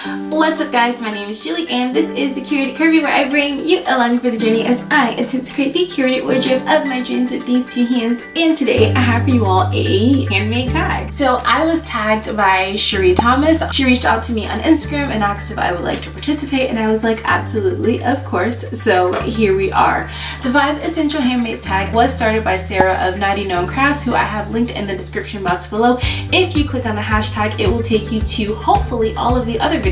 What's up guys, my name is Julie and this is the Curated Curvy, where I bring you along for the journey as I attempt to create the curated wardrobe of my dreams with these two hands. And today I have for you all a handmade tag. So I was tagged by Cherie Thomas. She reached out to me on Instagram and asked if I would like to participate, and I was like, absolutely, of course. So here we are. The 5 Essential Handmaids tag was started by Sarah of 90 Known Crafts, who I have linked in the description box below. If you click on the hashtag, it will take you to hopefully all of the other videos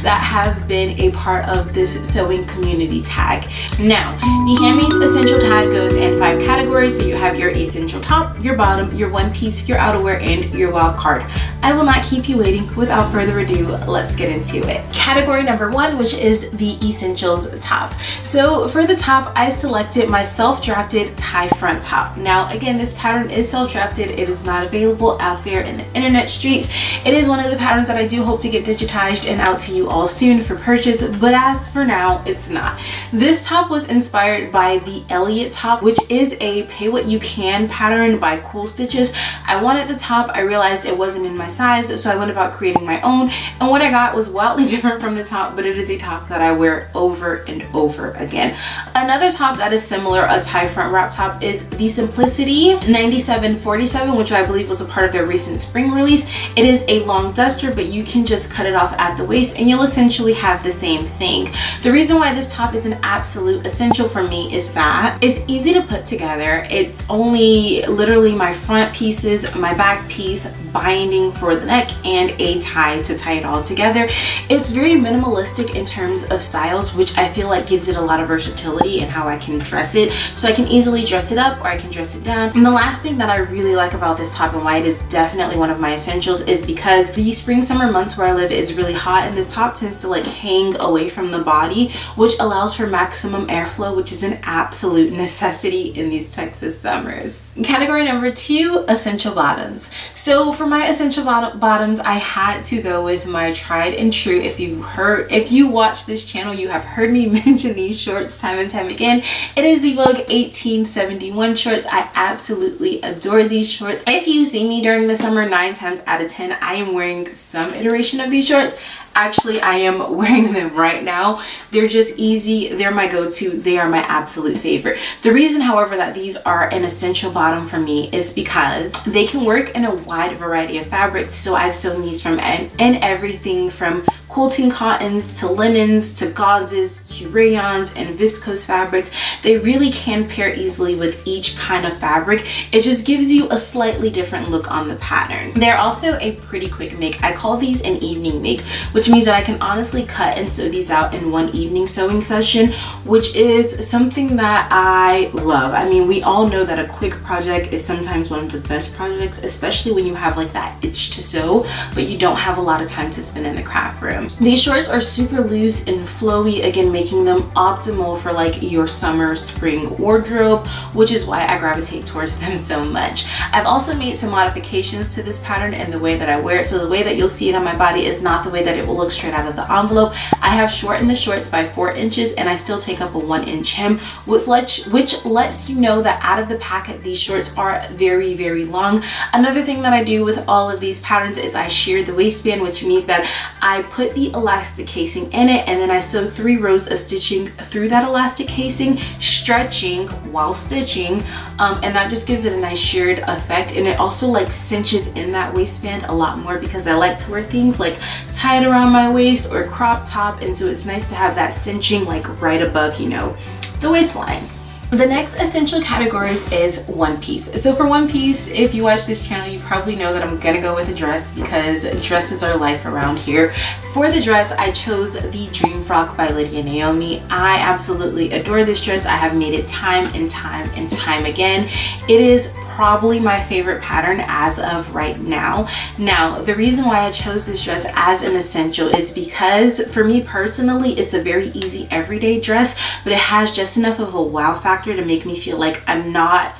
that have been a part of this sewing community tag. Now, the Handmaid's Essential tag goes in 5 categories. So you have your essential top, your bottom, your one piece, your outerwear, and your wild card. I will not keep you waiting. Without further ado, let's get into it. Category number 1, which is the essentials top. So for the top, I selected my self-drafted tie front top. Now again, this pattern is self-drafted. It is not available out there in the internet streets. It is one of the patterns that I do hope to get digitized and out to you all soon for purchase, but as for now, it's not. This top was inspired by the Elliot top, which is a pay what you can pattern by Cool Stitches. I wanted the top. I realized it wasn't in my size, so I went about creating my own, and what I got was wildly different from the top, but it is a top that I wear over and over again. Another top that is similar, a tie front wrap top, is the Simplicity 9747, which I believe was a part of their recent spring release. It is a long duster, but you can just cut it off at the waist and you'll essentially have the same thing. The reason why this top is an absolute essential for me is that it's easy to put together. It's only literally my front pieces, my back piece, binding for the neck, and a tie to tie it all together. It's very minimalistic in terms of styles, which I feel like gives it a lot of versatility in how I can dress it. So I can easily dress it up or I can dress it down. And the last thing that I really like about this top and why it is definitely one of my essentials is because the spring summer months where I live is really hot, and this top tends to like hang away from the body, which allows for maximum airflow, which is an absolute necessity in these Texas summers. Category number 2, essential bottoms. So for my essential bottoms, I had to go with my tried and true. If you watch this channel, you have heard me mention these shorts time and time again. It is the Vogue 1871 shorts. I absolutely adore these shorts. If you see me during the summer, 9 times out of 10, I am wearing some iteration of these shorts. Actually, I am wearing them right now. They're just easy. They're my go-to. They are my absolute favorite. The reason, however, that these are an essential bottom for me is because they can work in a wide variety of fabrics. So I've sewn these from everything from quilting cottons to linens to gauzes to rayons and viscose fabrics. They really can pair easily with each kind of fabric. It just gives you a slightly different look on the pattern. They're also a pretty quick make. I call these an evening make, which means that I can honestly cut and sew these out in one evening sewing session, which is something that I love. I mean, we all know that a quick project is sometimes one of the best projects, especially when you have like that itch to sew, but you don't have a lot of time to spend in the craft room. These shorts are super loose and flowy, again making them optimal for like your summer spring wardrobe, which is why I gravitate towards them so much. I've also made some modifications to this pattern and the way that I wear it. So the way that you'll see it on my body is not the way that it will look straight out of the envelope. I have shortened the shorts by 4 inches, and I still take up a 1-inch hem, which lets you know that out of the packet these shorts are very, very long. Another thing that I do with all of these patterns is I shear the waistband, which means that I put the elastic casing in it, and then I sew 3 rows of stitching through that elastic casing, stretching while stitching, and that just gives it a nice sheared effect. And it also like cinches in that waistband a lot more because I like to wear things like tied around my waist or crop top, and so it's nice to have that cinching like right above, you know, the waistline. The next essential categories is one piece. So for one piece, if you watch this channel, you probably know that I'm gonna go with a dress because dresses are life around here. For the dress, I chose the Dream Frock by Lydia Naomi. I absolutely adore this dress. I have made it time and time and time again. It is probably my favorite pattern as of right now. Now, the reason why I chose this dress as an essential is because for me personally, it's a very easy everyday dress, but it has just enough of a wow factor to make me feel like I'm not,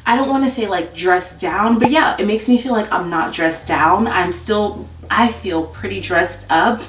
I don't want to say like dressed down, but yeah, it makes me feel like I'm not dressed down. I feel pretty dressed up,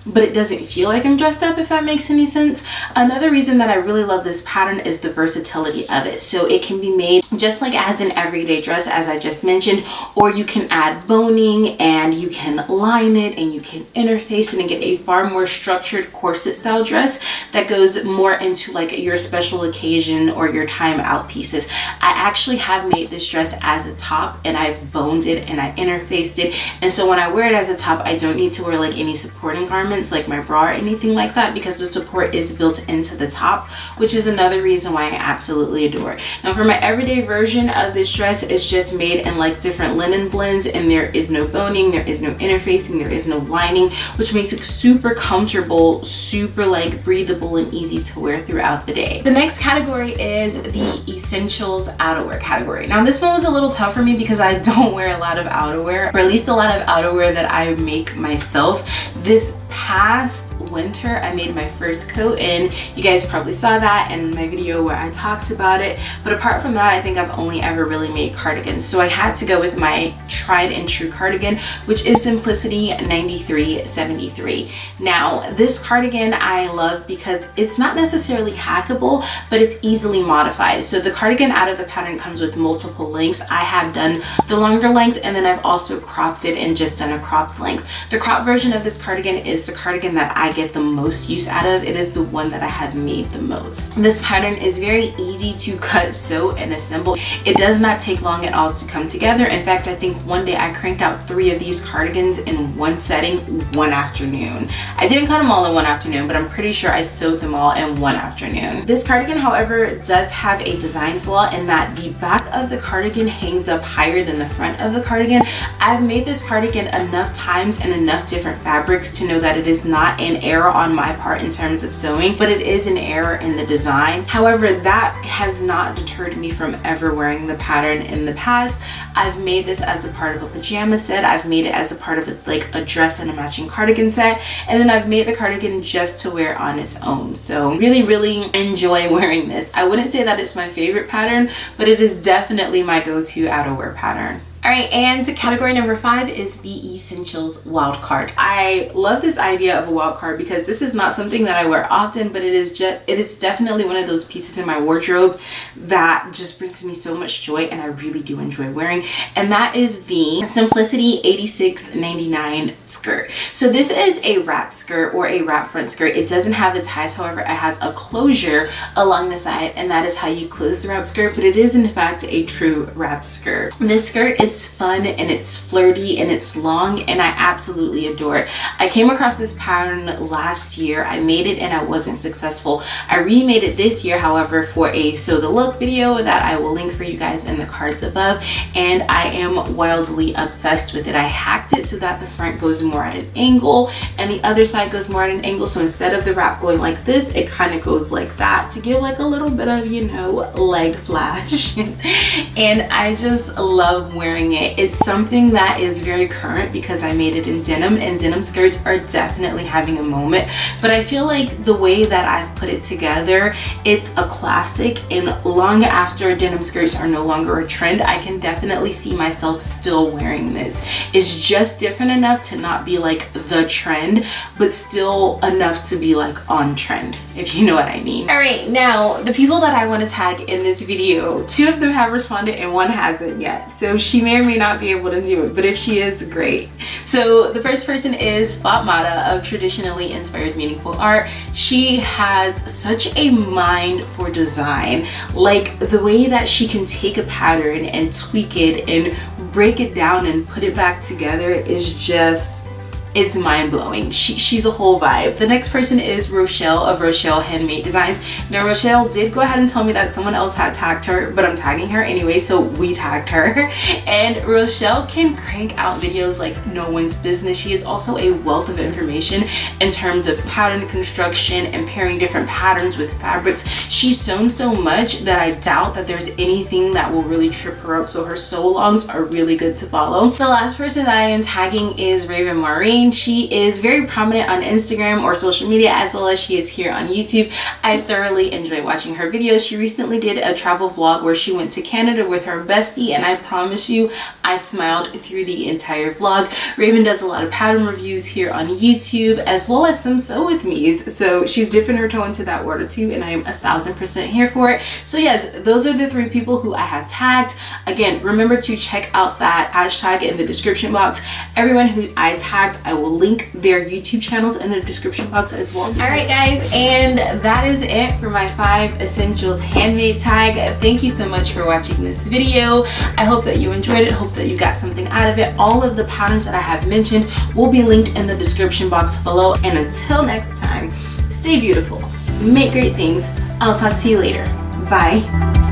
but it doesn't feel like I'm dressed up, if that makes any sense. Another reason that I really love this pattern is the versatility of it. So it can be made just like as an everyday dress, as I just mentioned, or you can add boning and you can line it and you can interface it and get a far more structured corset style dress that goes more into like your special occasion or your time out pieces. I actually have made this dress as a top, and I've boned it and I interfaced it, and so when I wear it as a top, I don't need to wear like any supporting garments like my bra or anything like that, because the support is built into the top, which is another reason why I absolutely adore it. Now for my everyday version of this dress, it's just made in like different linen blends, and there is no boning, there is no interfacing, there is no lining, which makes it super comfortable, super like breathable and easy to wear throughout the day. The next category is the essentials outerwear category. Now this one was a little tough for me because I don't wear a lot of outerwear, or at least a lot of outerwear that I make myself. This past winter I made my first coat, and you guys probably saw that in my video where I talked about it, but apart from that, I think I've only ever really made cardigans. So I had to go with my tried and true cardigan, which is Simplicity 9373. Now this cardigan I love because it's not necessarily hackable, but it's easily modified. So the cardigan out of the pattern comes with multiple lengths. I have done the longer length, and then I've also cropped it and just done a cropped length. The cropped version of this cardigan is the cardigan that I get the most use out of. It is the one that I have made the most. This pattern is very easy to cut, sew, and assemble. It does not take long at all to come together. In fact, I think one day I cranked out 3 of these cardigans in one setting, one afternoon. I didn't cut them all in one afternoon, but I'm pretty sure I sewed them all in one afternoon. This cardigan, however, does have a design flaw in that the back of the cardigan hangs up higher than the front of the cardigan. I've made this cardigan enough times and enough different fabrics to know that it is not an error on my part in terms of sewing, but it is an error in the design. However, that has not deterred me from ever wearing the pattern in the past. I've made this as a part of a pajama set. I've made it as a part of like a dress and a matching cardigan set, and then I've made the cardigan just to wear on its own. So really enjoy wearing this. I wouldn't say that it's my favorite pattern, but it is definitely my go-to outerwear pattern. All right, and category number 5 is the essentials wild card. I love this idea of a wild card because this is not something that I wear often, but it is definitely one of those pieces in my wardrobe that just brings me so much joy, and I really do enjoy wearing, and that is the Simplicity 8699 skirt. So this is a wrap skirt or a wrap front skirt. It doesn't have the ties, however, it has a closure along the side, and that is how you close the wrap skirt, but it is in fact a true wrap skirt. This skirt is fun and it's flirty and it's long, and I absolutely adore it. I came across this pattern last year. I made it and I wasn't successful. I remade it this year, however, for a sew the look video that I will link for you guys in the cards above, and I am wildly obsessed with it. I hacked it so that the front goes more at an angle and the other side goes more at an angle, so instead of the wrap going like this, it kind of goes like that to give like a little bit of, you know, leg flash. And I just love wearing it. It's something that is very current because I made it in denim, and denim skirts are definitely having a moment, but I feel like the way that I've put it together, it's a classic, and long after denim skirts are no longer a trend, I can definitely see myself still wearing this. It's just different enough to not be like the trend, but still enough to be like on trend, if you know what I mean. All right, now the people that I want to tag in this video, 2 of them have responded and 1 hasn't yet, so she may or may not be able to do it, but if she is, great. So the first person is Fatmata of Traditionally Inspired Meaningful Art. She has such a mind for design. Like the way that she can take a pattern and tweak it and break it down and put it back together is just, it's mind-blowing. She's a whole vibe. The next person is Rochelle of Rochelle Handmade Designs. Now Rochelle did go ahead and tell me that someone else had tagged her, but I'm tagging her anyway, so we tagged her. And Rochelle can crank out videos like no one's business. She is also a wealth of information in terms of pattern construction and pairing different patterns with fabrics. She's sewn so much that I doubt that there's anything that will really trip her up, so her sew alongs are really good to follow. The last person that I am tagging is Raven Maureen. Raven. She is very prominent on Instagram or social media, as well as she is here on YouTube. I thoroughly enjoy watching her videos. She recently did a travel vlog where she went to Canada with her bestie, and I promise you I smiled through the entire vlog. Raven does a lot of pattern reviews here on YouTube, as well as some sew with me's, so she's dipping her toe into that water too, and I am 1000% here for it. So yes, those are the 3 people who I have tagged. Again, remember to check out that hashtag in the description box. Everyone who I tagged, I will link their YouTube channels in the description box as well. All right guys, and that is it for my 5 essentials handmade tag. Thank you so much for watching this video. I hope that you enjoyed it. Hope that you got something out of it. All of the patterns that I have mentioned will be linked in the description box below. And until next time, stay beautiful, make great things. I'll talk to you later. Bye.